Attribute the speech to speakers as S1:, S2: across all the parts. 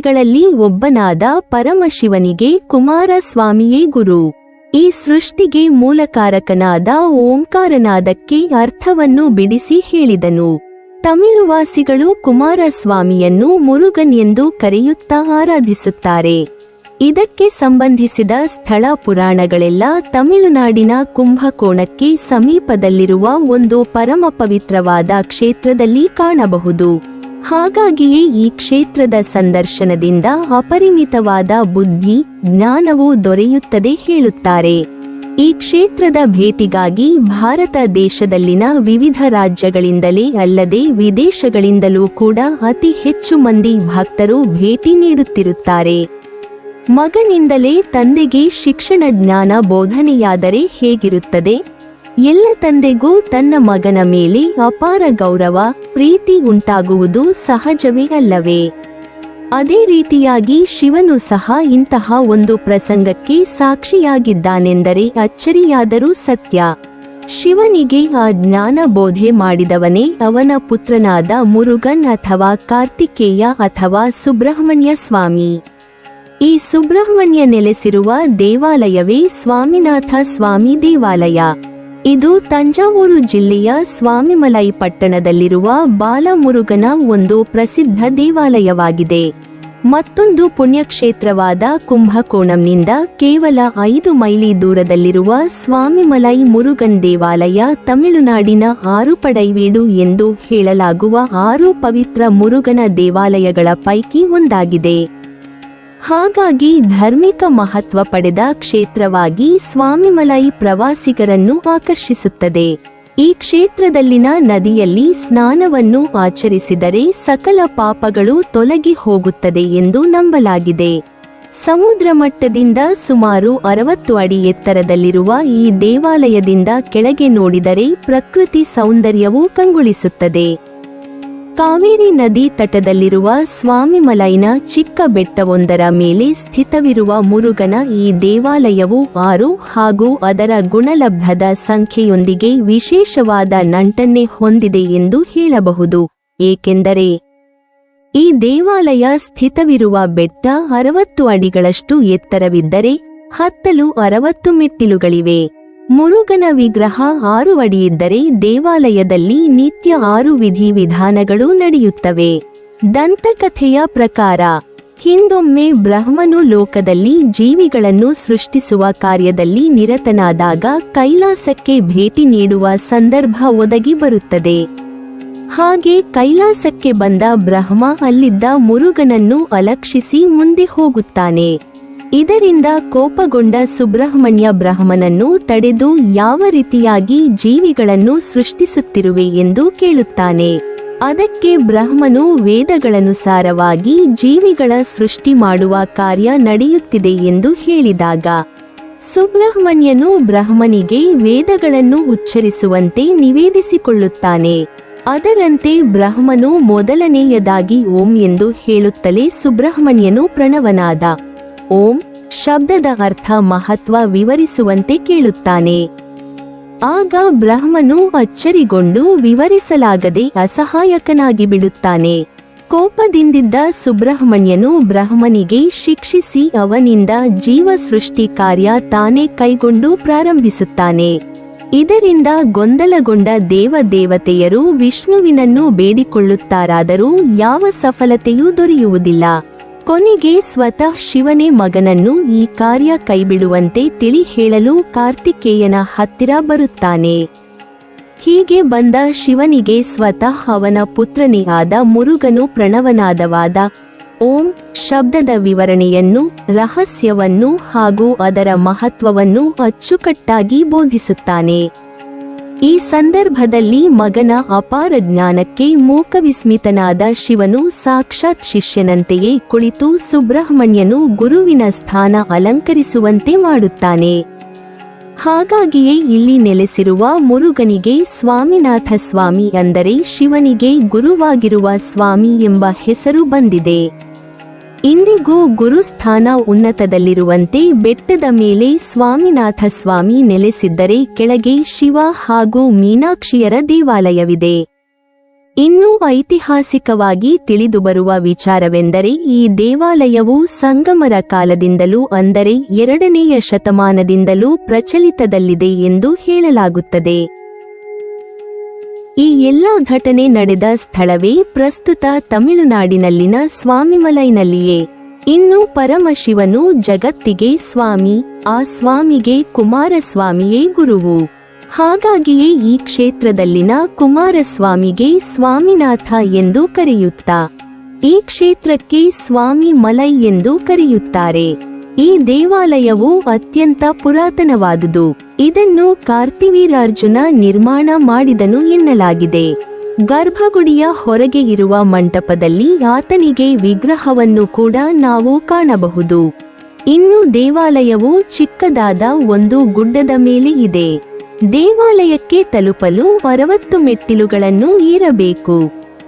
S1: ಮೂರ್ತಿಗಳಲ್ಲಿ ಒಬ್ಬನಾದ ಪರಮಶಿವನಿಗೆ ಕುಮಾರಸ್ವಾಮಿಯೇ ಗುರು. ಈ ಸೃಷ್ಟಿಗೆ ಮೂಲಕಾರಕನಾದ ಓಂಕಾರನಾದಕ್ಕೆ ಅರ್ಥವನ್ನು ಬಿಡಿಸಿ ಹೇಳಿದನು. ತಮಿಳುವಾಸಿಗಳು ಕುಮಾರಸ್ವಾಮಿಯನ್ನು ಮುರುಗನ್ ಎಂದು ಕರೆಯುತ್ತಾ ಆರಾಧಿಸುತ್ತಾರೆ. ಇದಕ್ಕೆ ಸಂಬಂಧಿಸಿದ ಸ್ಥಳ ಪುರಾಣಗಳೆಲ್ಲ ತಮಿಳುನಾಡಿನ ಕುಂಭಕೋಣಕ್ಕೆ ಸಮೀಪದಲ್ಲಿರುವ ಒಂದು ಪರಮ ಪವಿತ್ರವಾದ ಕ್ಷೇತ್ರದಲ್ಲಿ ಕಾಣಬಹುದು. ಹಾಗಾಗಿಯೇ ಈ ಕ್ಷೇತ್ರದ ಸಂದರ್ಶನದಿಂದ ಅಪರಿಮಿತವಾದ ಬುದ್ಧಿ, ಜ್ಞಾನವು ದೊರೆಯುತ್ತದೆ ಹೇಳುತ್ತಾರೆ. ಈ ಕ್ಷೇತ್ರದ ಭೇಟಿಗಾಗಿ ಭಾರತ ದೇಶದಲ್ಲಿನ ವಿವಿಧ ರಾಜ್ಯಗಳಿಂದಲೇ ಅಲ್ಲದೆ ವಿದೇಶಗಳಿಂದಲೂ ಕೂಡ ಅತಿ ಹೆಚ್ಚು ಮಂದಿ ಭಕ್ತರು ಭೇಟಿ ನೀಡುತ್ತಿರುತ್ತಾರೆ. ಮಗನಿಂದಲೇ ತಂದೆಗೆ ಶಿಕ್ಷಣ ಜ್ಞಾನ ಬೋಧನೆಯಾದರೆ ಹೇಗಿರುತ್ತದೆ? ಎಲ್ಲ ತಂದೆಗೂ ತನ್ನ ಮಗನ ಮೇಲೆ ಅಪಾರ ಗೌರವ, ಪ್ರೀತಿ ಉಂಟಾಗುವುದು ಸಹಜವೇ ಅಲ್ಲವೇ? ಅದೇ ರೀತಿಯಾಗಿ ಶಿವನು ಸಹ ಇಂತಹ ಒಂದು ಪ್ರಸಂಗಕ್ಕೆ ಸಾಕ್ಷಿಯಾಗಿದ್ದಾನೆಂದರೆ ಅಚ್ಚರಿಯಾದರೂ ಸತ್ಯ. ಶಿವನಿಗೆ ಆ ಜ್ಞಾನ ಬೋಧೆ ಮಾಡಿದವನೇ ಅವನ ಪುತ್ರನಾದ ಮುರುಗನ್ ಅಥವಾ ಕಾರ್ತಿಕೇಯ ಅಥವಾ ಸುಬ್ರಹ್ಮಣ್ಯ ಸ್ವಾಮಿ. ಈ ಸುಬ್ರಹ್ಮಣ್ಯ ನೆಲೆಸಿರುವ ದೇವಾಲಯವೇ ಸ್ವಾಮಿನಾಥ ಸ್ವಾಮಿ ದೇವಾಲಯ. ಇದು ತಂಜಾವೂರು ಜಿಲ್ಲೆಯ ಸ್ವಾಮಿಮಲೈ ಪಟ್ಟಣದಲ್ಲಿರುವ ಬಾಲಮುರುಗನ ಒಂದು ಪ್ರಸಿದ್ಧ ದೇವಾಲಯವಾಗಿದೆ. ಮತ್ತೊಂದು ಪುಣ್ಯಕ್ಷೇತ್ರವಾದ ಕುಂಭಕೋಣಂನಿಂದ ಕೇವಲ 5 ಮೈಲಿ ದೂರದಲ್ಲಿರುವ ಸ್ವಾಮಿಮಲೈ ಮುರುಗನ್ ದೇವಾಲಯ ತಮಿಳುನಾಡಿನ ಆರುಪಡೈವೀಡು ಎಂದು ಹೇಳಲಾಗುವ 6 ಪವಿತ್ರ ಮುರುಗನ ದೇವಾಲಯಗಳ ಪೈಕಿ ಒಂದಾಗಿದೆ. ಹಾಗಾಗಿ ಧಾರ್ಮಿಕ ಮಹತ್ವ ಪಡೆದ ಕ್ಷೇತ್ರವಾಗಿ ಸ್ವಾಮಿಮಲೈ ಪ್ರವಾಸಿಗರನ್ನು ಆಕರ್ಷಿಸುತ್ತದೆ. ಈ ಕ್ಷೇತ್ರದಲ್ಲಿನ ನದಿಯಲ್ಲಿ ಸ್ನಾನವನ್ನು ಆಚರಿಸಿದರೆ ಸಕಲ ಪಾಪಗಳು ತೊಲಗಿ ಹೋಗುತ್ತದೆ ಎಂದು ನಂಬಲಾಗಿದೆ. ಸಮುದ್ರ ಮಟ್ಟದಿಂದ ಸುಮಾರು 60 ಅಡಿ ಎತ್ತರದಲ್ಲಿರುವ ಈ ದೇವಾಲಯದಿಂದ ಕೆಳಗೆ ನೋಡಿದರೆ ಪ್ರಕೃತಿ ಸೌಂದರ್ಯವು ಕಂಗೊಳಿಸುತ್ತದೆ. ಕಾವೇರಿ ನದಿ ತಟದಲ್ಲಿರುವ ಸ್ವಾಮಿಮಲೈನ ಚಿಕ್ಕ ಬೆಟ್ಟವೊಂದರ ಮೇಲೆ ಸ್ಥಿತವಿರುವ ಮುರುಗನ ಈ ದೇವಾಲಯವು 6 ಹಾಗೂ ಅದರ ಗುಣಲಬ್ಧದ ಸಂಖ್ಯೆಯೊಂದಿಗೆ ವಿಶೇಷವಾದ ನಂಟನ್ನೇ ಹೊಂದಿದೆ ಎಂದು ಹೇಳಬಹುದು. ಏಕೆಂದರೆ ಈ ದೇವಾಲಯ ಸ್ಥಿತವಿರುವ ಬೆಟ್ಟ 60 ಅಡಿಗಳಷ್ಟು ಎತ್ತರವಿದ್ದರೆ ಹತ್ತಲು 60 ಮೆಟ್ಟಿಲುಗಳಿವೆ. ಮುರುಗನ ವಿಗ್ರಹ 6 ಅಡಿಯಿದ್ದರೆ ದೇವಾಲಯದಲ್ಲಿ ನಿತ್ಯ 6 ವಿಧಿವಿಧಾನಗಳು ನಡೆಯುತ್ತವೆ. ದಂತಕಥೆಯ ಪ್ರಕಾರ ಹಿಂದೊಮ್ಮೆ ಬ್ರಹ್ಮನು ಲೋಕದಲ್ಲಿ ಜೀವಿಗಳನ್ನು ಸೃಷ್ಟಿಸುವ ಕಾರ್ಯದಲ್ಲಿ ನಿರತನಾದಾಗ ಕೈಲಾಸಕ್ಕೆ ಭೇಟಿ ನೀಡುವ ಸಂದರ್ಭ ಒದಗಿ ಬರುತ್ತದೆ. ಹಾಗೆ ಕೈಲಾಸಕ್ಕೆ ಬಂದ ಬ್ರಹ್ಮ ಅಲ್ಲಿದ್ದ ಮುರುಗನನ್ನು ಅಲಕ್ಷಿಸಿ ಮುಂದೆ ಹೋಗುತ್ತಾನೆ. ಇದರಿಂದ ಕೋಪಗೊಂಡ ಸುಬ್ರಹ್ಮಣ್ಯ ಬ್ರಹ್ಮನನ್ನು ತಡೆದು ಯಾವ ರೀತಿಯಾಗಿ ಜೀವಿಗಳನ್ನು ಸೃಷ್ಟಿಸುತ್ತಿರುವೆ ಎಂದು ಕೇಳುತ್ತಾನೆ. ಅದಕ್ಕೆ ಬ್ರಹ್ಮನು ವೇದಗಳನುಸಾರವಾಗಿ ಜೀವಿಗಳ ಸೃಷ್ಟಿ ಮಾಡುವ ಕಾರ್ಯ ನಡೆಯುತ್ತಿದೆ ಎಂದು ಹೇಳಿದಾಗ ಸುಬ್ರಹ್ಮಣ್ಯನು ಬ್ರಹ್ಮನಿಗೆ ವೇದಗಳನ್ನು ಉಚ್ಚರಿಸುವಂತೆ ನಿವೇದಿಸಿಕೊಳ್ಳುತ್ತಾನೆ. ಅದರಂತೆ ಬ್ರಹ್ಮನು ಮೊದಲನೆಯದಾಗಿ ಓಂ ಎಂದು ಹೇಳುತ್ತಲೇ ಸುಬ್ರಹ್ಮಣ್ಯನು ಪ್ರಣವನಾದ ಓಂ ಶಬ್ದದ ಅರ್ಥ ಮಹತ್ವ ವಿವರಿಸುವಂತೆ ಕೇಳುತ್ತಾನೆ. ಆಗ ಬ್ರಹ್ಮನು ಅಚ್ಚರಿಗೊಂಡು ವಿವರಿಸಲಾಗದೆ ಅಸಹಾಯಕನಾಗಿ ಬಿಡುತ್ತಾನೆ. ಕೋಪದಿಂದಿದ್ದ ಸುಬ್ರಹ್ಮಣ್ಯನು ಬ್ರಹ್ಮನಿಗೆ ಶಿಕ್ಷಿಸಿ ಅವನಿಂದ ಜೀವ ಸೃಷ್ಟಿ ಕಾರ್ಯ ತಾನೇ ಕೈಗೊಂಡು ಪ್ರಾರಂಭಿಸುತ್ತಾನೆ. ಇದರಿಂದ ಗೊಂದಲಗೊಂಡ ದೇವದೇವತೆಯರು ವಿಷ್ಣುವಿನನ್ನು ಬೇಡಿಕೊಳ್ಳುತ್ತಾರಾದರೂ ಯಾವ ಸಫಲತೆಯೂ ದೊರೆಯುವುದಿಲ್ಲ. ಕೊನೆಗೆ ಸ್ವತಃ ಶಿವನೇ ಮಗನನ್ನು ಈ ಕಾರ್ಯ ಕೈಬಿಡುವಂತೆ ತಿಳಿ ಹೇಳಲು ಕಾರ್ತಿಕೇಯನ ಹತ್ತಿರ ಬರುತ್ತಾನೆ. ಹೀಗೆ ಬಂದ ಶಿವನಿಗೆ ಸ್ವತಃ ಅವನ ಪುತ್ರನೇ ಆದ ಮುರುಗನು ಪ್ರಣವನಾದವಾದ ಓಂ ಶಬ್ದದ ವಿವರಣೆಯನ್ನು, ರಹಸ್ಯವನ್ನು ಹಾಗೂ ಅದರ ಮಹತ್ವವನ್ನು ಅಚ್ಚುಕಟ್ಟಾಗಿ ಬೋಧಿಸುತ್ತಾನೆ. ಈ ಸಂದರ್ಭದಲ್ಲಿ ಮಗನ ಅಪಾರ ಜ್ಞಾನಕ್ಕೆ ಮೂಕವಿಸ್ಮಿತನಾದ ಶಿವನು ಸಾಕ್ಷಾತ್ ಶಿಷ್ಯನಂತೆಯೇ ಕುಳಿತು ಸುಬ್ರಹ್ಮಣ್ಯನು ಗುರುವಿನ ಸ್ಥಾನ ಅಲಂಕರಿಸುವಂತೆ ಮಾಡುತ್ತಾನೆ. ಹಾಗಾಗಿಯೇ ಇಲ್ಲಿ ನೆಲೆಸಿರುವ ಮುರುಗನಿಗೆ ಸ್ವಾಮಿನಾಥ ಸ್ವಾಮಿ ಅಂದರೆ ಶಿವನಿಗೆ ಗುರುವಾಗಿರುವ ಸ್ವಾಮಿ ಎಂಬ ಹೆಸರು ಬಂದಿದೆ. ಇಂದಿಗೂ ಗುರುಸ್ಥಾನ ಉನ್ನತದಲ್ಲಿರುವಂತೆ ಬೆಟ್ಟದ ಮೇಲೆ ಸ್ವಾಮಿನಾಥ ಸ್ವಾಮಿ ನೆಲೆಸಿದ್ದರೆ ಕೆಳಗೆ ಶಿವ ಹಾಗೂ ಮೀನಾಕ್ಷಿಯರ ದೇವಾಲಯವಿದೆ. ಇನ್ನು ಐತಿಹಾಸಿಕವಾಗಿ ತಿಳಿದುಬರುವ ವಿಚಾರವೆಂದರೆ ಈ ದೇವಾಲಯವು ಸಂಗಮರ ಕಾಲದಿಂದಲೂ ಅಂದರೆ 2ನೇ ಶತಮಾನದಿಂದಲೂ ಪ್ರಚಲಿತದಲ್ಲಿದೆ ಎಂದು ಹೇಳಲಾಗುತ್ತದೆ. ಈ ಎಲ್ಲ ಘಟನೆ ನಡೆದ ಸ್ಥಳವೇ ಪ್ರಸ್ತುತ ತಮಿಳುನಾಡಿನಲ್ಲಿನ ಸ್ವಾಮಿಮಲೈನಲ್ಲಿಯೇ. ಇನ್ನು ಪರಮಶಿವನು ಜಗತ್ತಿಗೆ ಸ್ವಾಮಿ, ಆ ಸ್ವಾಮಿಗೆ ಕುಮಾರಸ್ವಾಮಿಯೇ ಗುರುವು. ಹಾಗಾಗಿಯೇ ಈ ಕ್ಷೇತ್ರದಲ್ಲಿನ ಕುಮಾರಸ್ವಾಮಿಗೆ ಸ್ವಾಮಿನಾಥ ಎಂದು ಕರೆಯುತ್ತಾ ಈ ಕ್ಷೇತ್ರಕ್ಕೆ ಸ್ವಾಮಿ ಮಲೈ ಎಂದು ಕರೆಯುತ್ತಾರೆ. ಈ ದೇವಾಲಯವು ಅತ್ಯಂತ ಪುರಾತನವಾದುದು. ಇದನ್ನು ಕಾರ್ತಿವೀರಾರ್ಜುನ ನಿರ್ಮಾಣ ಮಾಡಿದನು ಎನ್ನಲಾಗಿದೆ. ಗರ್ಭಗುಡಿಯ ಹೊರಗೆ ಇರುವ ಮಂಟಪದಲ್ಲಿ ಆತನಿಗೆ ವಿಗ್ರಹವನ್ನು ಕೂಡ ನಾವು ಕಾಣಬಹುದು. ಇನ್ನು ದೇವಾಲಯವು ಚಿಕ್ಕದಾದ ಒಂದು ಗುಡ್ಡದ ಮೇಲೆ ಇದೆ. ದೇವಾಲಯಕ್ಕೆ ತಲುಪಲು 60 ಮೆಟ್ಟಿಲುಗಳನ್ನು ಏರಬೇಕು.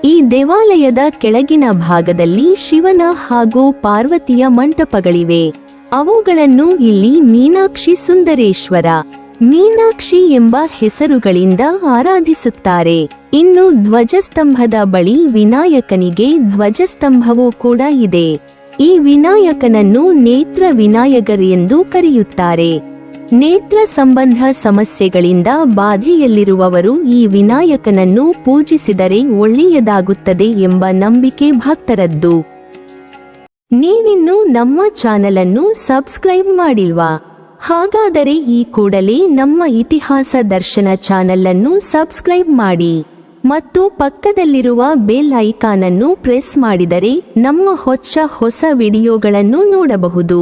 S1: ಈ ದೇವಾಲಯದ ಕೆಳಗಿನ ಭಾಗದಲ್ಲಿ ಶಿವನ ಹಾಗೂ ಪಾರ್ವತಿಯ ಮಂಟಪಗಳಿವೆ. ಅವುಗಳನ್ನು ಇಲ್ಲಿ ಮೀನಾಕ್ಷಿ ಸುಂದರೇಶ್ವರ, ಮೀನಾಕ್ಷಿ ಎಂಬ ಹೆಸರುಗಳಿಂದ ಆರಾಧಿಸುತ್ತಾರೆ. ಇನ್ನು ಧ್ವಜಸ್ತಂಭದ ಬಳಿ ವಿನಾಯಕನಿಗೆ ಧ್ವಜಸ್ತಂಭವೂ ಕೂಡ ಇದೆ. ಈ ವಿನಾಯಕನನ್ನು ನೇತ್ರ ವಿನಾಯಕರ್ ಎಂದು ಕರೆಯುತ್ತಾರೆ. ನೇತ್ರ ಸಂಬಂಧ ಸಮಸ್ಯೆಗಳಿಂದ ಬಾಧೆಯಲ್ಲಿರುವವರು ಈ ವಿನಾಯಕನನ್ನು ಪೂಜಿಸಿದರೆ ಒಳ್ಳೆಯದಾಗುತ್ತದೆ ಎಂಬ ನಂಬಿಕೆ ಭಕ್ತರದ್ದು. ನೀವಿನ್ನೂ ನಮ್ಮ ಚಾನೆಲ್ ಅನ್ನು ಸಬ್ಸ್ಕ್ರೈಬ್ ಮಾಡಿಲ್ವಾ? ಹಾಗಾದರೆ ಈ ಕೂಡಲೇ ನಮ್ಮ ಇತಿಹಾಸ ದರ್ಶನ ಚಾನೆಲ್ ಅನ್ನು ಸಬ್ಸ್ಕ್ರೈಬ್ ಮಾಡಿ ಮತ್ತು ಪಕ್ಕದಲ್ಲಿರುವ ಬೆಲ್ ಐಕಾನ್ ಅನ್ನು ಪ್ರೆಸ್ ಮಾಡಿದರೆ ನಮ್ಮ ಹೊಸ ವಿಡಿಯೋಗಳನ್ನು ನೋಡಬಹುದು.